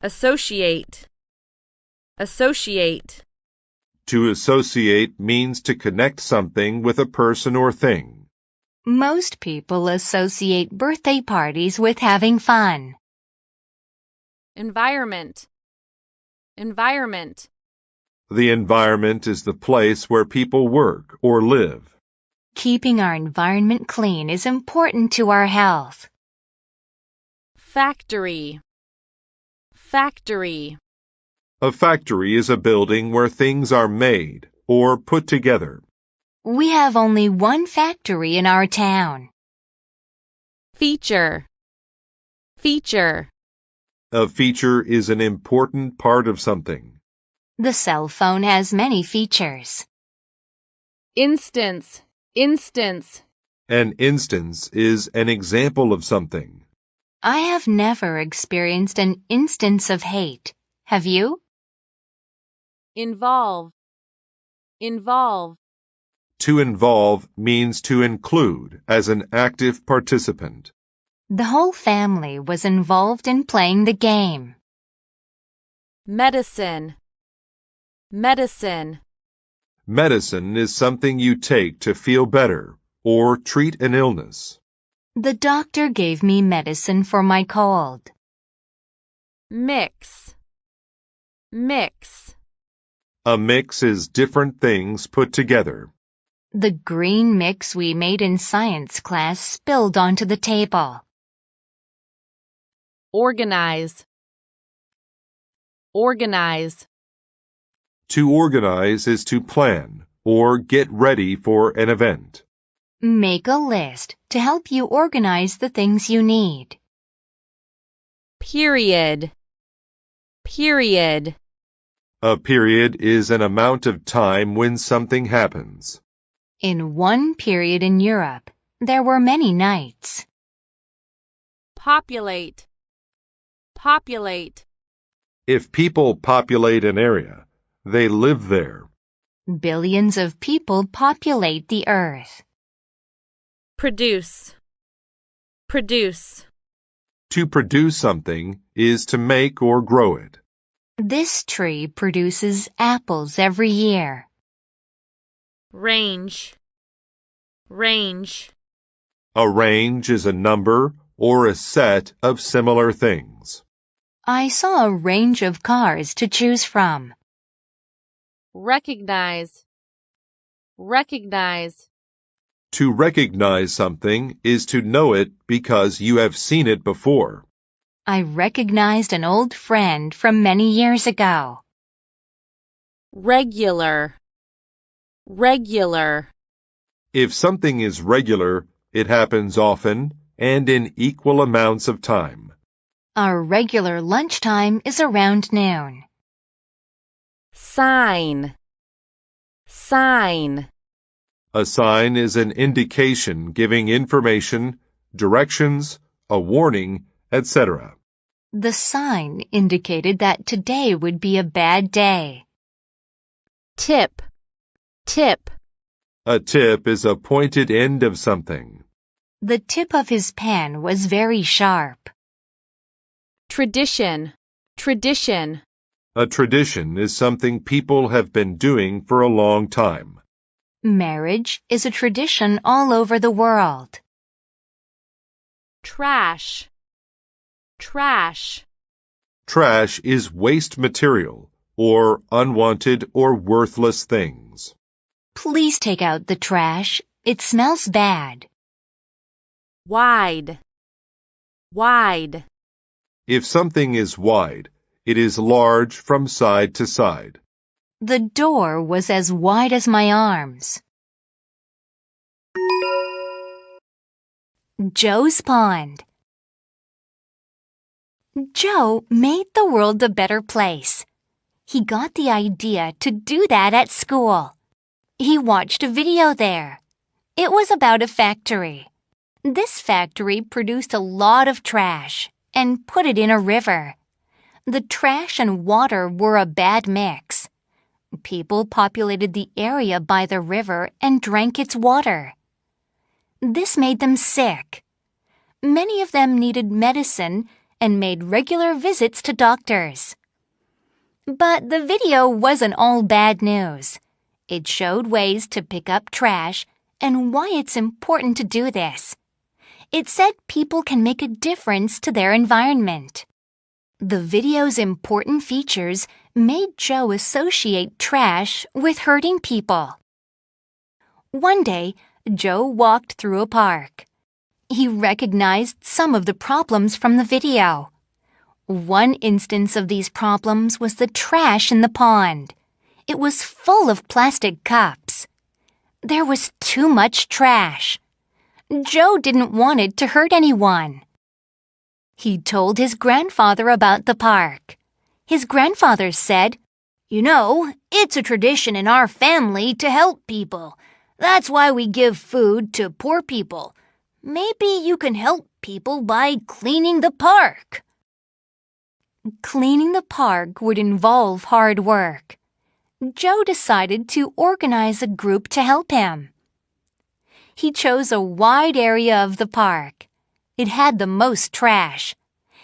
Associate. Associate. To associate means to connect something with a person or thing. Most people associate birthday parties with having fun. Environment. Environment. The environment is the place where people work or live. Keeping our environment clean is important to our health. Factory. Factory. A factory is a building where things are made or put together. We have only one factory in our town. Feature. Feature. A feature is an important part of something. The cell phone has many features. Instance. Instance. An instance is an example of something. I have never experienced an instance of hate. Have you? Involve. Involve. To involve means to include as an active participant. The whole family was involved in playing the game. Medicine. Medicine. Medicine is something you take to feel better or treat an illness. The doctor gave me medicine for my cold. Mix. Mix. A mix is different things put together. The green mix we made in science class spilled onto the table. Organize. Organize. To organize is to plan or get ready for an event. Make a list to help you organize the things you need. Period. Period. A period is an amount of time when something happens. In one period in Europe, there were many nights. Populate. Populate. If people populate an area, they live there. Billions of people populate the earth. Produce. Produce. To produce something is to make or grow it. This tree produces apples every year. Range. Range. A range is a number or a set of similar things. I saw a range of cars to choose from. Recognize. Recognize. To recognize something is to know it because you have seen it before. I recognized an old friend from many years ago. Regular. Regular. If something is regular, it happens often and in equal amounts of time. Our regular lunchtime is around noon. Sign. Sign. A sign is an indication giving information, directions, a warning, etc. The sign indicated that today would be a bad day. Tip. Tip. A tip is a pointed end of something. The tip of his pen was very sharp. Tradition. Tradition. A tradition is something people have been doing for a long time. Marriage is a tradition all over the world. Trash. Trash. Trash is waste material or unwanted or worthless things. Please take out the trash. It smells bad. Wide. Wide. If something is wide, it is large from side to side. The door was as wide as my arms. Joe's Pond. Joe made the world a better place. He got the idea to do that at school. He watched a video there. It was about a factory. This factory produced a lot of trash and put it in a river. The trash and water were a bad mix. People populated the area by the river and drank its water. This made them sick. Many of them needed medicine, and made regular visits to doctors. But the video wasn't all bad news. It showed ways to pick up trash and why it's important to do this. It said people can make a difference to their environment. The video's important features made Joe associate trash with hurting people. One day, Joe walked through a park. He recognized some of the problems from the video. One instance of these problems was the trash in the pond. It was full of plastic cups. There was too much trash. Joe didn't want it to hurt anyone. He told his grandfather about the park. His grandfather said, "You know, it's a tradition in our family to help people. That's why we give food to poor people. Maybe you can help people by cleaning the park." Cleaning the park would involve hard work. Joe decided to organize a group to help him. He chose a wide area of the park. It had the most trash.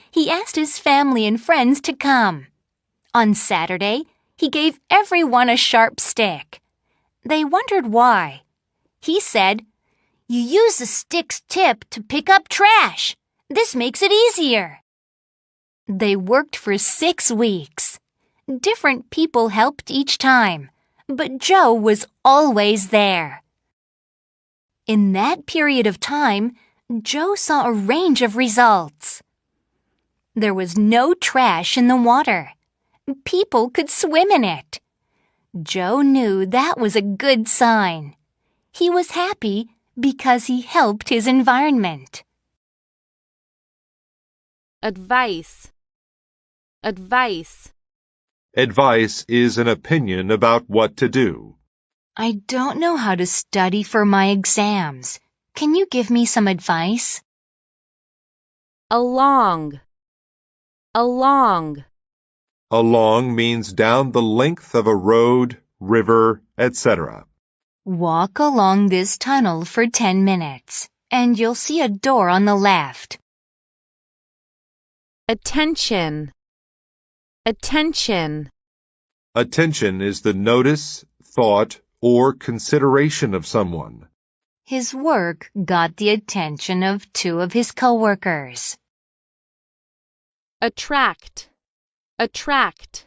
He asked his family and friends to come. On Saturday, he gave everyone a sharp stick. They wondered why. He said, "You use the stick's tip to pick up trash. This makes it easier." They worked for 6 weeks. Different people helped each time, but Joe was always there. In that period of time, Joe saw a range of results. There was no trash in the water. People could swim in it. Joe knew that was a good sign. He was happy because he helped his environment. Advice. Advice. Advice is an opinion about what to do. I don't know how to study for my exams. Can you give me some advice? Along. Along. Along means down the length of a road, river, etc. Walk along this tunnel for 10 minutes, and you'll see a door on the left. Attention. Attention. Attention is the notice, thought, or consideration of someone. His work got the attention of 2 of his coworkers. Attract. Attract.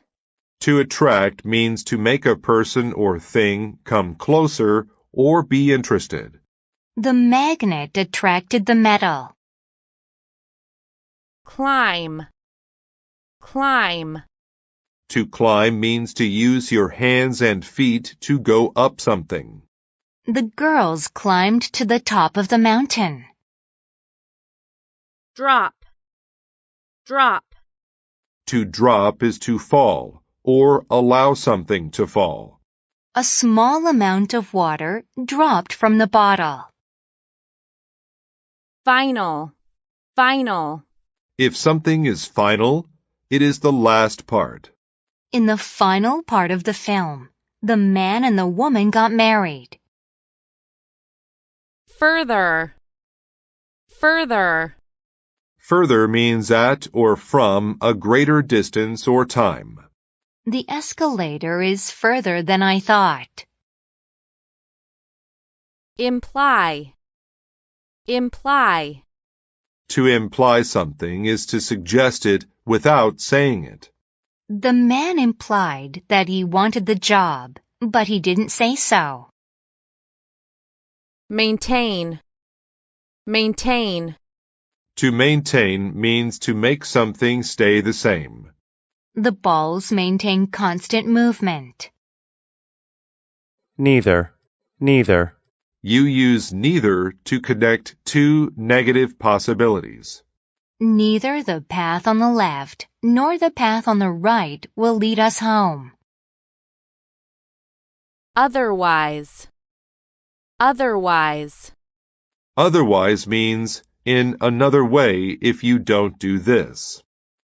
To attract means to make a person or thing come closer or be interested. The magnet attracted the metal. Climb. Climb. To climb means to use your hands and feet to go up something. The girls climbed to the top of the mountain. Drop. Drop. To drop is to fall or allow something to fall. A small amount of water dropped from the bottle. Final. Final. If something is final, it is the last part. In the final part of the film, the man and the woman got married. Further. Further. Further means at or from a greater distance or time. The escalator is further than I thought. Imply. Imply. To imply something is to suggest it without saying it. The man implied that he wanted the job, but he didn't say so. Maintain. Maintain. To maintain means to make something stay the same. The balls maintain constant movement. Neither. Neither. You use neither to connect 2 negative possibilities. Neither the path on the left nor the path on the right will lead us home. Otherwise. Otherwise. Otherwise means in another way if you don't do this.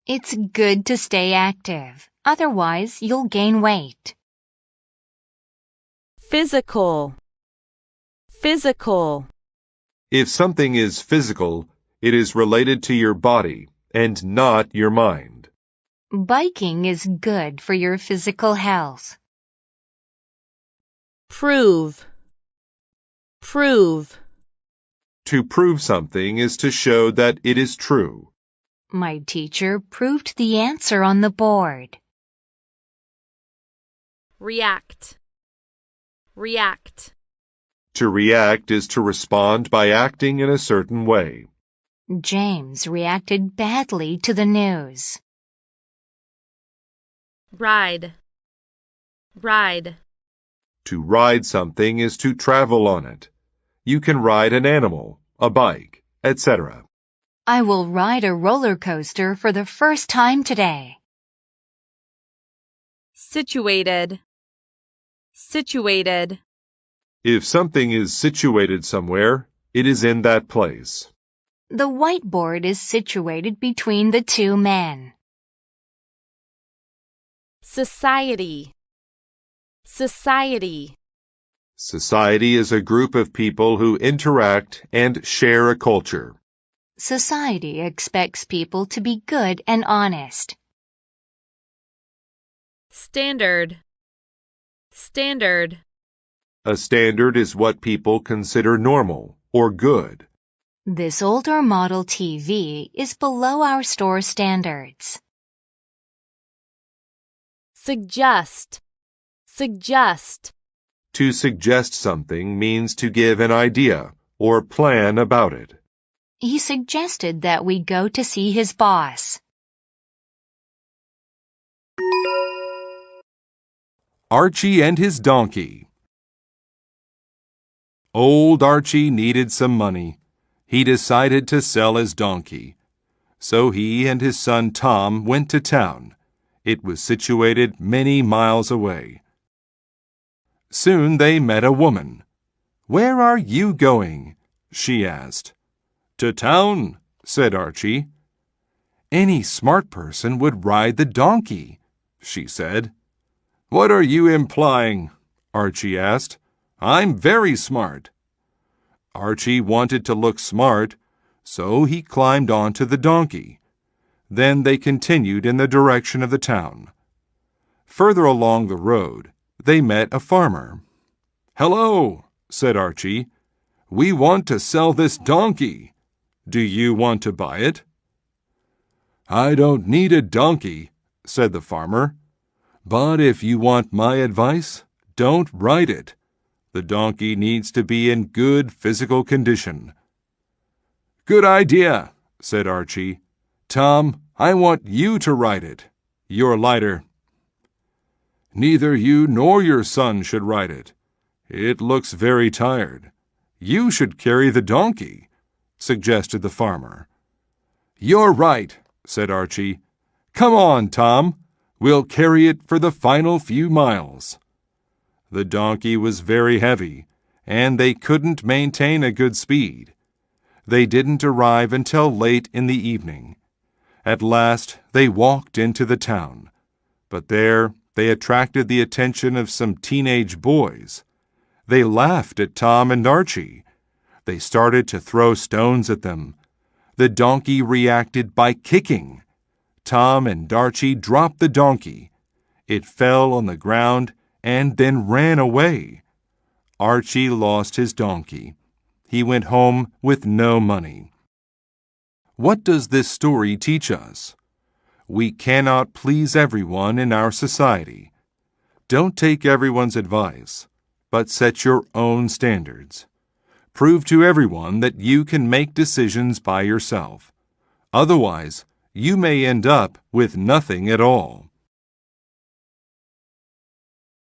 It's good to stay active. Otherwise, you'll gain weight. Physical. Physical. If something is physical, it is related to your body, and not your mind. Biking is good for your physical health. Prove. Prove. To prove something is to show that it is true. My teacher proved the answer on the board. React. React. To react is to respond by acting in a certain way. James reacted badly to the news. Ride. Ride. To ride something is to travel on it. You can ride an animal, a bike, etc. I will ride a roller coaster for the first time today. Situated. Situated. If something is situated somewhere, it is in that place. The whiteboard is situated between the two men. Society. Society. Society is a group of people who interact and share a culture. Society expects people to be good and honest. Standard. Standard. A standard is what people consider normal or good. This older model TV is below our store standards. Suggest. Suggest. To suggest something means to give an idea or plan about it. He suggested that we go to see his boss. Archie and His Donkey. Old Archie needed some money. He decided to sell his donkey. So he and his son Tom went to town. It was situated many miles away. Soon they met a woman. "Where are you going?" she asked. "To town," said Archie. "Any smart person would ride the donkey," she said. "What are you implying?" Archie asked. "I'm very smart." Archie wanted to look smart, so he climbed onto the donkey. Then they continued in the direction of the town. Further along the road, they met a farmer. "Hello," said Archie. "We want to sell this donkey. Do you want to buy it?" "I don't need a donkey," said the farmer. "But if you want my advice, don't ride it. The donkey needs to be in good physical condition." "Good idea," said Archie. "Tom, I want you to ride it. You're lighter." "Neither you nor your son should ride it. It looks very tired. You should carry the donkey," suggested the farmer. "You're right," said Archie. "Come on, Tom. We'll carry it for the final few miles." The donkey was very heavy, and they couldn't maintain a good speed. They didn't arrive until late in the evening. At last they walked into the town, but there they attracted the attention of some teenage boys. They laughed at Tom and Archie. They started to throw stones at them. The donkey reacted by kicking. Tom and Archie dropped the donkey. It fell on the ground and then ran away. Archie lost his donkey. He went home with no money. What does this story teach us? We cannot please everyone in our society. Don't take everyone's advice, but set your own standards. Prove to everyone that you can make decisions by yourself. Otherwise, you may end up with nothing at all.